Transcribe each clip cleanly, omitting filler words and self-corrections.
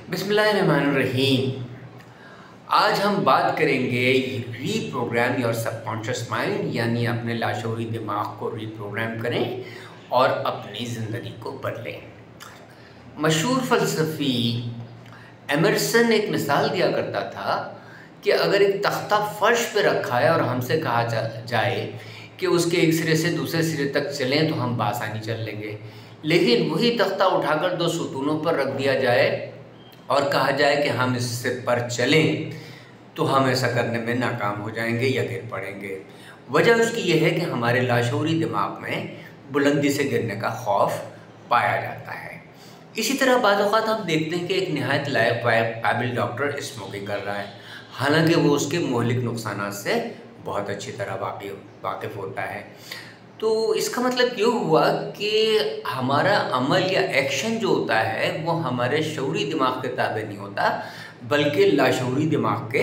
बिस्मिल्लाहिर्रहमानिर्रहीम। आज हम बात करेंगे रीप्रोग्राम योर सबकॉन्शियस माइंड, यानी अपने लाशऊरी दिमाग को रीप्रोग्राम करें और अपनी ज़िंदगी को बदलें। मशहूर फ़लसफ़ी एमर्सन एक मिसाल दिया करता था कि अगर एक तख्ता फ़र्श पे रखा है और हमसे कहा जाए कि उसके एक सिरे से दूसरे सिरे तक चलें तो हम बासानी चल लेंगे, लेकिन वही तख्ता उठाकर दो सुतूनों पर रख दिया जाए और कहा जाए कि हम इससे पर चलें तो हम ऐसा करने में नाकाम हो जाएंगे या गिर पड़ेंगे। वजह उसकी यह है कि हमारे लाशऊरी दिमाग में बुलंदी से गिरने का खौफ पाया जाता है। इसी तरह बाज़ औक़ात हम देखते हैं कि एक नहायत लायक काबिल डॉक्टर स्मोकिंग कर रहा है, हालांकि वो उसके मुहलिक नुकसानात से बहुत अच्छी तरह वाकिफ़ होता है। तो इसका मतलब ये हुआ कि हमारा अमल या एक्शन जो होता है वो हमारे शऊरी दिमाग के ताबे नहीं होता, बल्कि लाशऊरी दिमाग के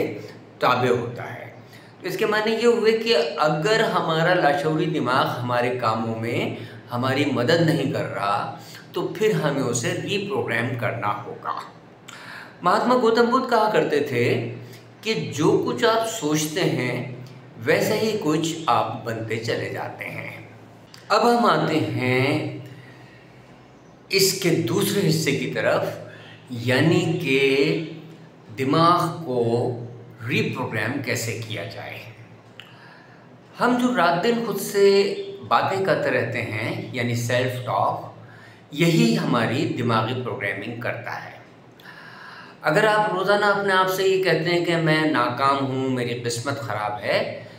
ताबे होता है। तो इसके माने ये हुए कि अगर हमारा लाशऊरी दिमाग हमारे कामों में हमारी मदद नहीं कर रहा तो फिर हमें उसे रीप्रोग्राम करना होगा। महात्मा गौतम बुद्ध कहा करते थे कि जो कुछ आप सोचते हैं वैसे ही कुछ आप बनते चले जाते हैं। अब हम आते हैं इसके दूसरे हिस्से की तरफ, यानी कि दिमाग को रीप्रोग्राम कैसे किया जाए। हम जो रात दिन खुद से बातें करते रहते हैं, यानी सेल्फ टॉक, यही हमारी दिमागी प्रोग्रामिंग करता है। अगर आप रोज़ाना अपने आप से ये कहते हैं कि मैं नाकाम हूँ, मेरी किस्मत ख़राब है,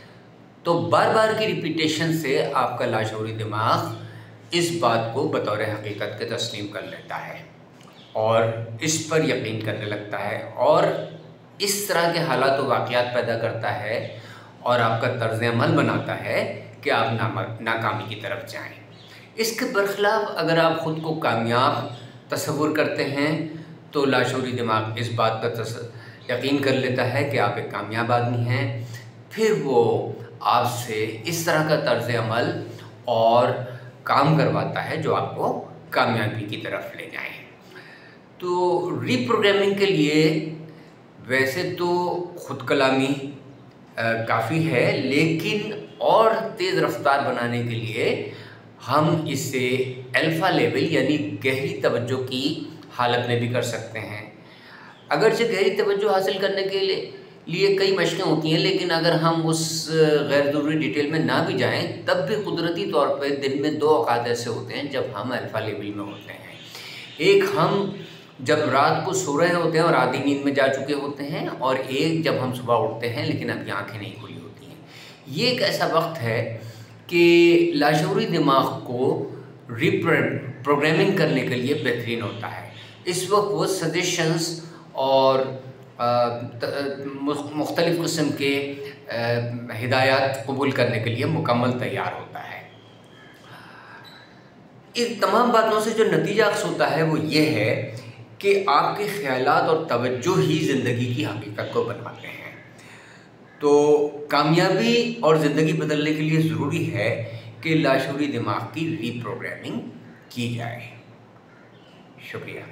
तो बार बार की रिपीटेशन से आपका लाशऊरी दिमाग इस बात को बतौर हकीकत के तस्लीम कर लेता है और इस पर यकीन करने लगता है और इस तरह के हालात व वाक़यात पैदा करता है और आपका तर्ज़ अमल बनाता है कि आप नाकामी की तरफ जाएं। इसके बरखिलाफ़ अगर आप ख़ुद को कामयाब तसव्वुर करते हैं तो लाशऊरी दिमाग इस बात पर यकीन कर लेता है कि आप एक कामयाब आदमी हैं। फिर वो आपसे इस तरह का तर्ज़ अमल और काम करवाता है जो आपको कामयाबी की तरफ ले जाए। तो रीप्रोग्रामिंग के लिए वैसे तो ख़ुद कलामी काफ़ी है, लेकिन और तेज़ रफ्तार बनाने के लिए हम इसे अल्फ़ा लेवल यानी गहरी तवज्जो की हालत में भी कर सकते हैं। अगरचे गहरी तवज्जो हासिल करने के लिए कई मशक़ें होती हैं, लेकिन अगर हम उस गैर ज़रूरी डिटेल में ना भी जाएं तब भी कुदरती तौर पर दिन में दो औक़ात ऐसे होते हैं जब हम अल्फ़ा लेवल में होते हैं। एक हम जब रात को सो रहे होते हैं और आधी नींद में जा चुके होते हैं, और एक जब हम सुबह उठते हैं लेकिन अभी आँखें नहीं खुली होती हैं। ये एक ऐसा वक्त है कि लाशऊरी दिमाग को रीप्रोग्रामिंग करने के लिए बेहतरीन होता है। इस वक्त वो सजेशंस और मुख्तलिफ़ किस्म के हिदायत कबूल करने के लिए मुकम्मल तैयार होता है। इन तमाम बातों से जो नतीजा अक्स होता है वो ये है कि आपके ख़यालात और तवज्जो ही ज़िंदगी की हकीकत को बनवाते हैं। तो कामयाबी और ज़िंदगी बदलने के लिए ज़रूरी है कि लाशऊरी दिमाग की रीप्रोग्रामिंग की जाए। शुक्रिया।